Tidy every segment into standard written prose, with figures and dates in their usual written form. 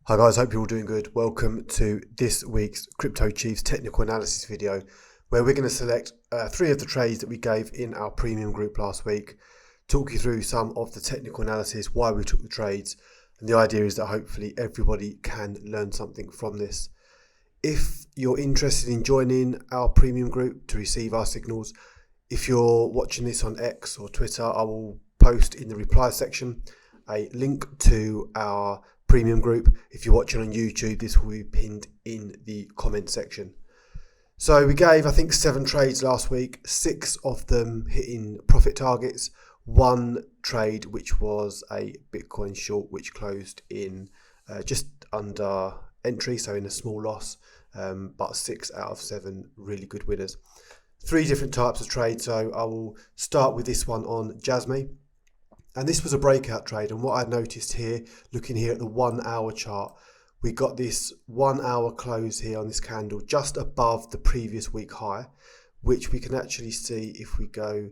Hi guys, hope you're all doing good. Welcome to this week's Crypto Chiefs technical analysis video, where we're going to select 3 of the trades that we gave in our premium group last week, talk you through some of the technical analysis, why we took the trades, and the idea is that hopefully everybody can learn something from this. If you're interested in joining our premium group to receive our signals, if you're watching this on X or Twitter, I will post in the reply section a link to our premium group. If you're watching on YouTube, this will be pinned in the comment section. So we gave, I think, 7 trades last week, 6 of them hitting profit targets, 1 trade which was a Bitcoin short which closed in just under entry, so in a small loss, but 6 out of 7 really good winners. 3 different types of trades, so I will start with this one on JASMY. And this was a breakout trade, and what I noticed here, looking here at the 1 hour chart, we got this 1 hour close here on this candle just above the previous week high, which we can actually see if we go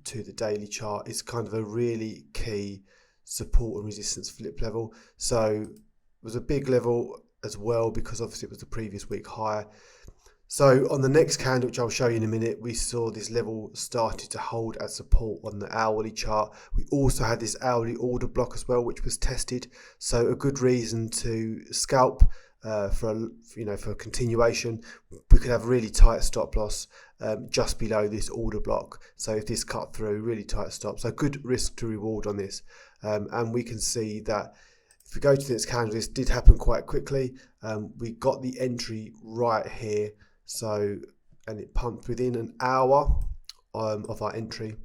to the daily chart. It's kind of a really key support and resistance flip level. So it was a big level as well because obviously it was the previous week high. So on the next candle, which I'll show you in a minute, we saw this level started to hold as support on the hourly chart. We also had this hourly order block as well, which was tested. So a good reason to scalp for continuation. We could have really tight stop loss just below this order block. So if this cut through, really tight stop. So good risk to reward on this. And we can see that if we go to this candle, this did happen quite quickly. We got the entry right here. So, and it pumped within an hour of our entry.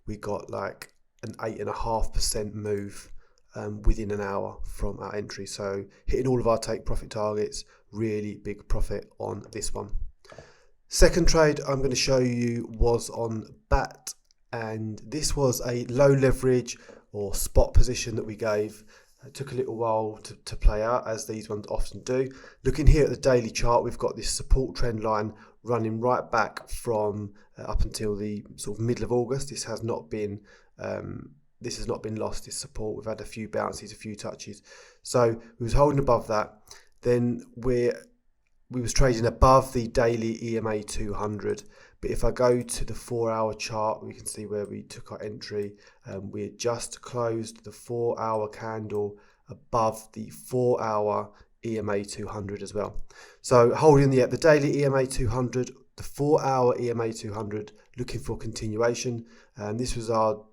We got like an 8.5% move within an hour from our entry. So hitting all of our take profit targets, really big profit on this one. Second trade I'm going to show you was on BAT, and this was a low leverage or spot position that we gave. It took a little while to play out, as these ones often do. Looking here at the daily chart, we've got this support trend line running right back from up until the sort of middle of August. This has not been lost, this support. We've had a few bounces, a few touches. So we was holding above that. Then we was trading above the daily EMA 200. But if I go to the 4 hour chart, we can see where we took our entry. We had just closed the 4 hour candle above the 4 hour EMA 200 as well. So holding the daily EMA 200, the 4 hour EMA 200, looking for continuation. And this was our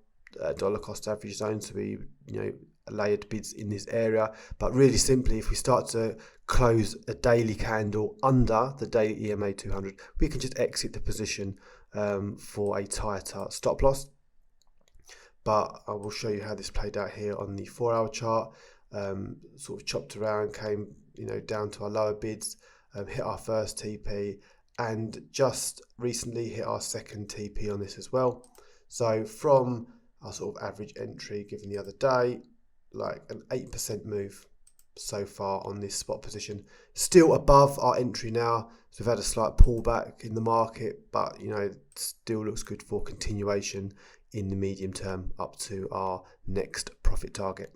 dollar cost average zone, so we layered bids in this area. But really simply, if we start to close a daily candle under the daily EMA 200, we can just exit the position for a tighter stop loss. But I will show you how this played out here on the 4 hour chart. Sort of chopped around, came down to our lower bids, hit our first TP, and just recently hit our second TP on this as well. So from our sort of average entry given the other day, like an 8% move so far on this spot position. Still above our entry now, so we've had a slight pullback in the market, but it still looks good for continuation in the medium term up to our next profit target.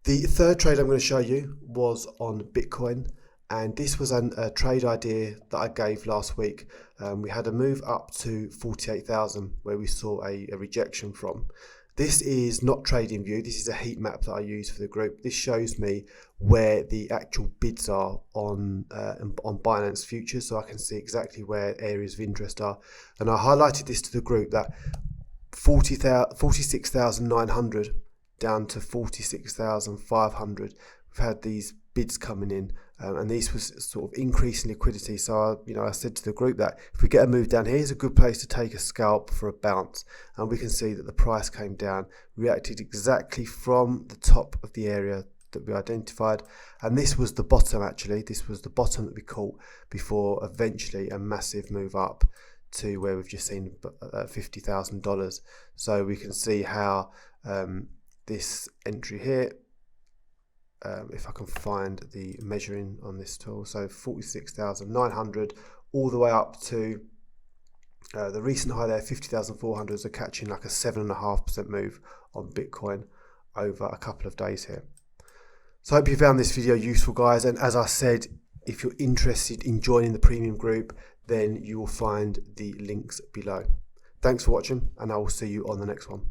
The third trade I'm going to show you was on Bitcoin, and this was a trade idea that I gave last week. We had a move up to 48,000 where we saw a rejection from. This is not TradingView, this is a heat map that I use for the group. This shows me where the actual bids are on Binance futures, so I can see exactly where areas of interest are. And I highlighted this to the group that 46,900 down to 46,500. We've had these bids coming in, and these was sort of increasing liquidity. So I said to the group that if we get a move down here, it's a good place to take a scalp for a bounce. And we can see that the price came down, reacted exactly from the top of the area that we identified, and this was the bottom. Actually, this was the bottom that we caught before eventually a massive move up to where we've just seen $50,000. So we can see how this entry here, if I can find the measuring on this tool, so 46,900 all the way up to the recent high there, 50,400, are catching like a 7.5% move on Bitcoin over a couple of days here. So I hope you found this video useful, guys, and as I said, if you're interested in joining the premium group, then you will find the links below. Thanks for watching, and I will see you on the next one.